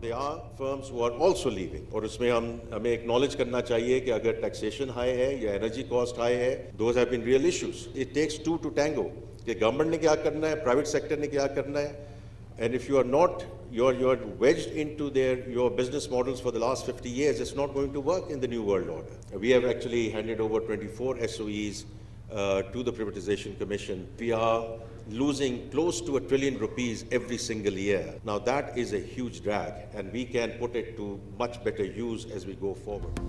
There are firms who are also leaving اور اس میں ہمیں acknowledge کرنا چاہیے کہ اگر taxation high ہے یا energy cost high ہے, those have been real issues. It takes two to tango کہ گورنمنٹ نے کیا کرنا ہے, پرائیویٹ سیکٹر نے کیا کرنا ہے. And if you are not, you're wedged into your business models for the last 50 years, it's not going to work in the new world order. We have actually handed over 24 SOEs to the Privatization Commission. We are losing close to ₹1 trillion every single year. Now that is a huge drag and we can put it to much better use as we go forward.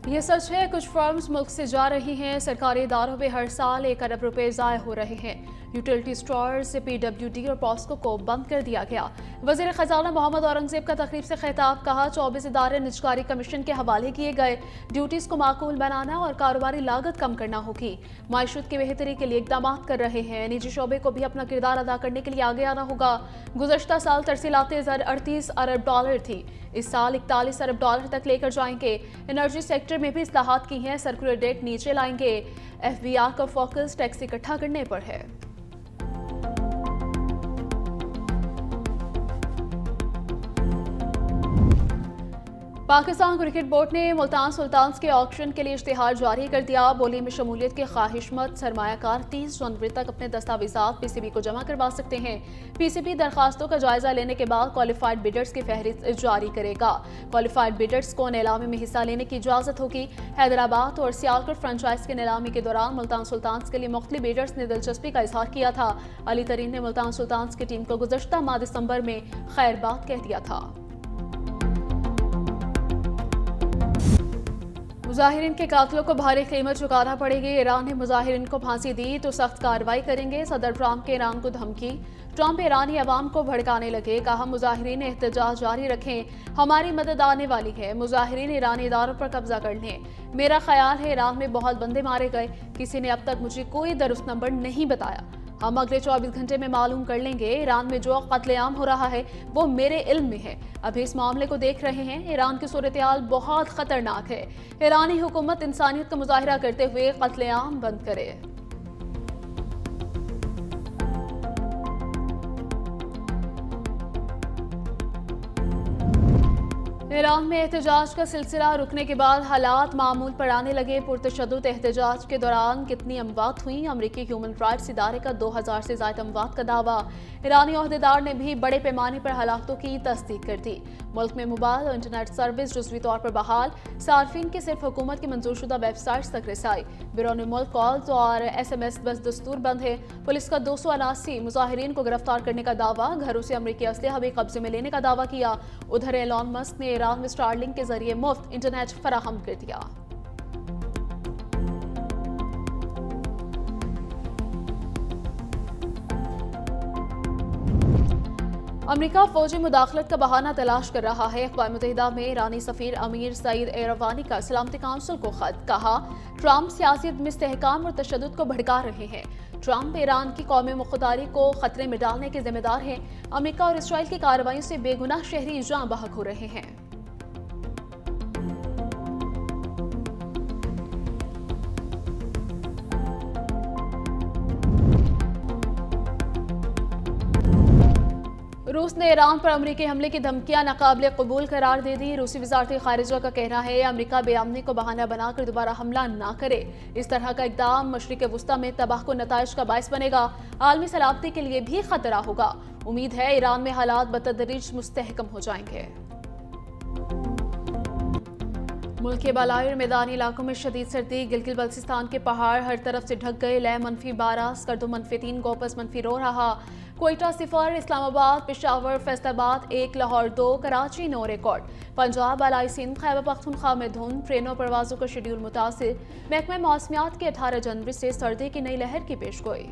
یہ سچ ہے کچھ firms ملک سے جا رہی ہیں. سرکاری اداروں میں ہر سال ₹1 ارب ضائع ہو رہے ہیں. یوٹیلٹی اسٹورز, PWD اور پاسکو کو بند کر دیا گیا. وزیر خزانہ محمد اورنگزیب کا تقریب سے خطاب. کہا 24 ادارے نجکاری کمیشن کے حوالے کیے گئے. ڈیوٹیز کو معقول بنانا اور کاروباری لاگت کم کرنا ہوگی. معیشت کی بہتری کے لیے اقدامات کر رہے ہیں. نجی شعبے کو بھی اپنا کردار ادا کرنے کے لیے آگے آنا ہوگا. گزشتہ سال ترسیلات زر $38 ارب تھی. اس سال $41 ارب تک لے کر جائیں گے. انرجی سیکٹر میں بھی اصلاحات کی ہیں. سرکولر ڈیٹ نیچے لائیں گے. FBR کا فوکس ٹیکس اکٹھا کرنے پر ہے. پاکستان کرکٹ بورڈ نے ملتان سلطانز کے آکشن کے لیے اشتہار جاری کر دیا. بولی میں شمولیت کے خواہش مند سرمایہ کار 30 جنوری تک اپنے دستاویزات PCB کو جمع کروا سکتے ہیں. PCB درخواستوں کا جائزہ لینے کے بعد کوالیفائڈ بیڈرز کی فہرست جاری کرے گا. کوالیفائڈ بیڈرز کو نیلامی میں حصہ لینے کی اجازت ہوگی. حیدرآباد اور سیالکوٹ فرنچائز کے نیلامی کے دوران ملتان سلطانز کے لیے مختلف بیڈرز نے دلچسپی کا اظہار کیا تھا. علی ترین نے ملتان سلطانز کی ٹیم کو گزشتہ ماہ دسمبر میں خیر بات کہہ دیا تھا. مظاہرین کے قاتلوں کو بھاری قیمت چکانا پڑے گی. ایران نے مظاہرین کو پھانسی دی تو سخت کارروائی کریں گے. صدر ٹرمپ کے ایران کو دھمکی. ٹرمپ ایرانی عوام کو بھڑکانے لگے. کہا مظاہرین احتجاج جاری رکھیں, ہماری مدد آنے والی ہے. مظاہرین ایرانی اداروں پر قبضہ کر لیں. میرا خیال ہے ایران میں بہت بندے مارے گئے. کسی نے اب تک مجھے کوئی درست نمبر نہیں بتایا. ہم اگلے 24 گھنٹے میں معلوم کر لیں گے. ایران میں جو قتل عام ہو رہا ہے وہ میرے علم میں ہے. ابھی اس معاملے کو دیکھ رہے ہیں. ایران کی صورتحال بہت خطرناک ہے. ایرانی حکومت انسانیت کا مظاہرہ کرتے ہوئے قتل عام بند کرے. ایران میں احتجاج کا سلسلہ رکنے کے بعد حالات معمول پر آنے لگے. پرتشدد احتجاج کے دوران کتنی اموات ہوئیں؟ امریکی ہیومن رائٹس ادارے کا 2000 سے زائد اموات کا دعویٰ. ایرانی عہدیدار نے بھی بڑے پیمانے پر ہلاکتوں کی تصدیق کر دی. ملک میں موبائل اور انٹرنیٹ سروس جزوی طور پر بحال. صارفین کی صرف حکومت کی منظور شدہ ویب سائٹس تک رسائی. بیرون ملک کالز اور SMS بس دستور بند ہے. پولیس کا 279 مظاہرین کو گرفتار کرنے کا دعویٰ. گھروں سے امریکی اسلحہ بھی قبضے میں لینے کا دعویٰ کیا. ادھر ایلون مسک نے ایران میں اسٹارلنک کے ذریعے مفت انٹرنیٹ فراہم کر دیا. امریکہ فوجی مداخلت کا بہانہ تلاش کر رہا ہے. اقوام متحدہ میں ایرانی سفیر امیر سعید ایروانی کا سلامتی کونسل کو خط. کہا ٹرمپ سیاست میں استحکام اور تشدد کو بھڑکا رہے ہیں. ٹرمپ ایران کی قومی مقتداری کو خطرے میں ڈالنے کے ذمہ دار ہیں. امریکہ اور اسرائیل کی کارروائیوں سے بے گناہ شہری جاں بحق ہو رہے ہیں. روس نے ایران پر امریکی حملے کی دھمکیاں ناقابل قبول قرار دے دی. روسی وزارت خارجہ کا کہنا ہے امریکہ بے امنی کو بہانہ بنا کر دوبارہ حملہ نہ کرے. اس طرح کا اقدام مشرق وسطی میں تباہ کن نتائج کا باعث بنے گا. عالمی سلامتی کے لیے بھی خطرہ ہوگا. امید ہے ایران میں حالات بتدریج مستحکم ہو جائیں گے. ملک کے بالائی اور میدانی علاقوں میں شدید سردی. گلگت بلتستان کے پہاڑ ہر طرف سے ڈھک گئے. لے -12, سکردو -3, گوپس -2 رہا. کوئٹہ 0, اسلام آباد، پشاور، فیصل آباد 1، لاہور 2، کراچی 9 ریکارڈ. پنجاب، بالائی سندھ، خیبر پختونخوا میں دھند. ٹرینوں پروازوں کا شیڈول متاثر. محکمہ موسمیات کی 18 جنوری سے سردی کی نئی لہر کی پیشگوئی.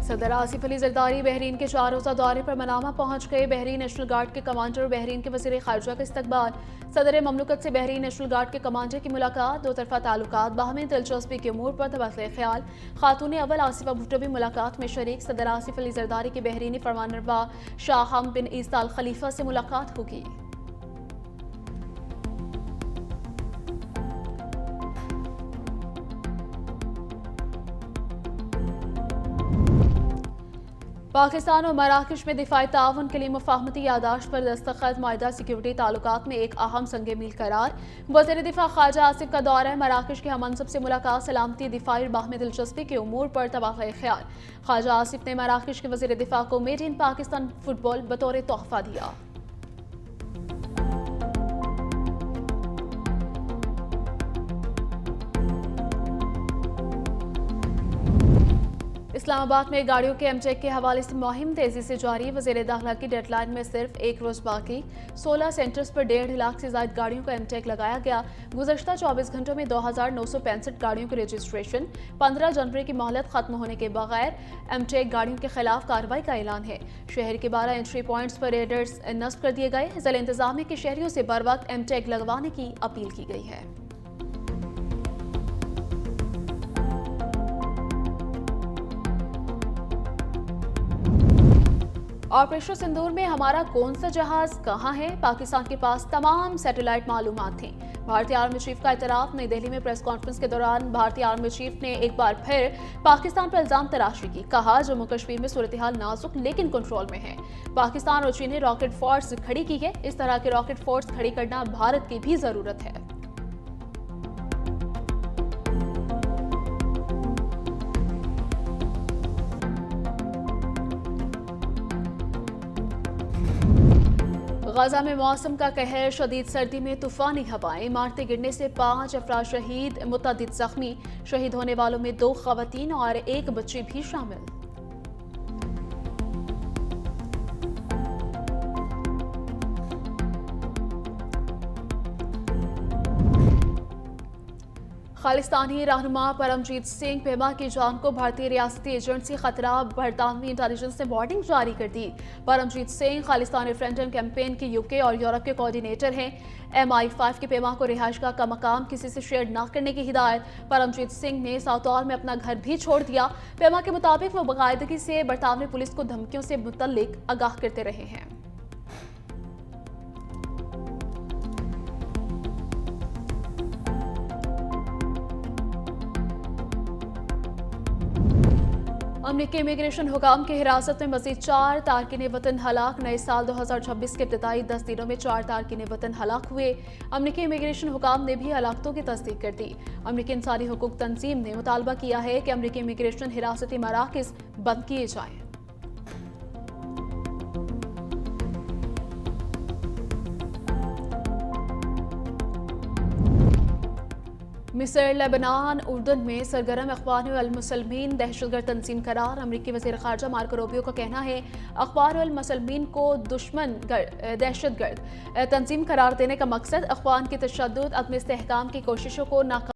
صدر آصف علی زرداری بحرین کے 4 روزہ دورے پر منامہ پہنچ گئے. بحرین نیشنل گارڈ کے کمانڈر اور بحرین کے وزیر خارجہ کا استقبال. صدر مملکت سے بحرین نیشنل گارڈ کے کمانڈر کی ملاقات. دو طرفہ تعلقات، باہمی دلچسپی کے امور پر تبادلہ خیال. خاتون اول آصفہ بھٹو بھی ملاقات میں شریک. صدر آصف علی زرداری کی بحرینی فرمانروا شاہ حمد بن عیسی آل خلیفہ سے ملاقات ہوگی. پاکستان اور مراکش میں دفاعی تعاون کے لیے مفاہمتی یادداشت پر دستخط، معاہدہ سیکیورٹی تعلقات میں ایک اہم سنگ میل قرار۔ وزیر دفاع خواجہ آصف کا دورہ مراکش کے ہم منصب سے ملاقات، سلامتی، دفاعی اور باہمی دلچسپی کے امور پر تبادلہ خیال۔ خواجہ آصف نے مراکش کے وزیر دفاع کو میڈ ان پاکستان فٹ بال بطور تحفہ دیا۔ اسلام آباد میں گاڑیوں کے ایم ٹیک کے حوالے سے مہم تیزی سے جاری۔ وزیر داخلہ کی ڈیڈ لائن میں صرف ایک روز باقی، 16 سینٹرز پر 1.5 لاکھ سے زائد گاڑیوں کا ایم ٹیک لگایا گیا۔ گزشتہ 24 گھنٹوں میں 2965 گاڑیوں کی رجسٹریشن۔ 15 جنوری کی مہلت ختم ہونے کے بغیر ایم ٹیک گاڑیوں کے خلاف کارروائی کا اعلان ہے۔ شہر کے 12 انٹری پوائنٹس پر ریڈرز نصب کر دیے گئے۔ ضلع انتظامیہ کے شہریوں سے بروقت ایم ٹیک لگوانے کی اپیل کی گئی ہے۔ آپریشن سندور میں ہمارا کون سا جہاز کہاں ہے؟ پاکستان کے پاس تمام سیٹلائٹ معلومات تھیں۔ بھارتی آرمی چیف کا اعتراف۔ نئی دہلی میں پریس کانفرنس کے دوران بھارتی آرمی چیف نے ایک بار پھر پاکستان پر الزام تراشی کی۔ کہا جموں کشمیر میں صورتحال نازک لیکن کنٹرول میں ہے۔ پاکستان اور چین نے راکٹ فورس کھڑی کی ہے۔ اس طرح کے راکٹ فورس کھڑی کرنا بھارت کی بھی ضرورت ہے۔ غزہ میں موسم کا قہر، شدید سردی میں طوفانی ہوائیں، عمارتیں گرنے سے 5 افراد شہید، متعدد زخمی۔ شہید ہونے والوں میں 2 خواتین اور 1 بچی بھی شامل۔ خالستانی رہنما پرمجیت سنگھ پیما کی جان کو بھارتی ریاستی ایجنسی خطرہ، برطانوی انٹیلیجنس نے وارننگ جاری کر دی۔ پرمجیت سنگھ خالستانی ریفرینڈم کیمپین کے UK اور یورپ کے کوارڈینیٹر ہیں۔ MI5 کے پیما کو رہائش گاہ کا مقام کسی سے شیئر نہ کرنے کی ہدایت۔ پرمجیت سنگھ نے ساؤتھال میں اپنا گھر بھی چھوڑ دیا۔ پیما کے مطابق وہ باقاعدگی سے برطانوی پولیس کو دھمکیوں سے متعلق آگاہ کرتے رہے ہیں۔ امریکی امیگریشن حکام کی حراست میں مزید 4 تارکین وطن ہلاک۔ نئے سال 2026 کے ابتدائی 10 دنوں میں 4 تارکین وطن ہلاک ہوئے۔ امریکی امیگریشن حکام نے بھی ہلاکتوں کی تصدیق کر دی۔ امریکی انسانی حقوق تنظیم نے مطالبہ کیا ہے کہ امریکی امیگریشن حراستی مراکز بند کیے جائیں۔ مصر، لبنان، اردن میں سرگرم اخوان المسلمین دہشت گرد تنظیم قرار۔ امریکی وزیر خارجہ مارکو روبیو کا کہنا ہے اخوان المسلمین کو دہشت گرد تنظیم قرار دینے کا مقصد اخوان کی تشدد، عدم استحکام کی کوششوں کو ناکام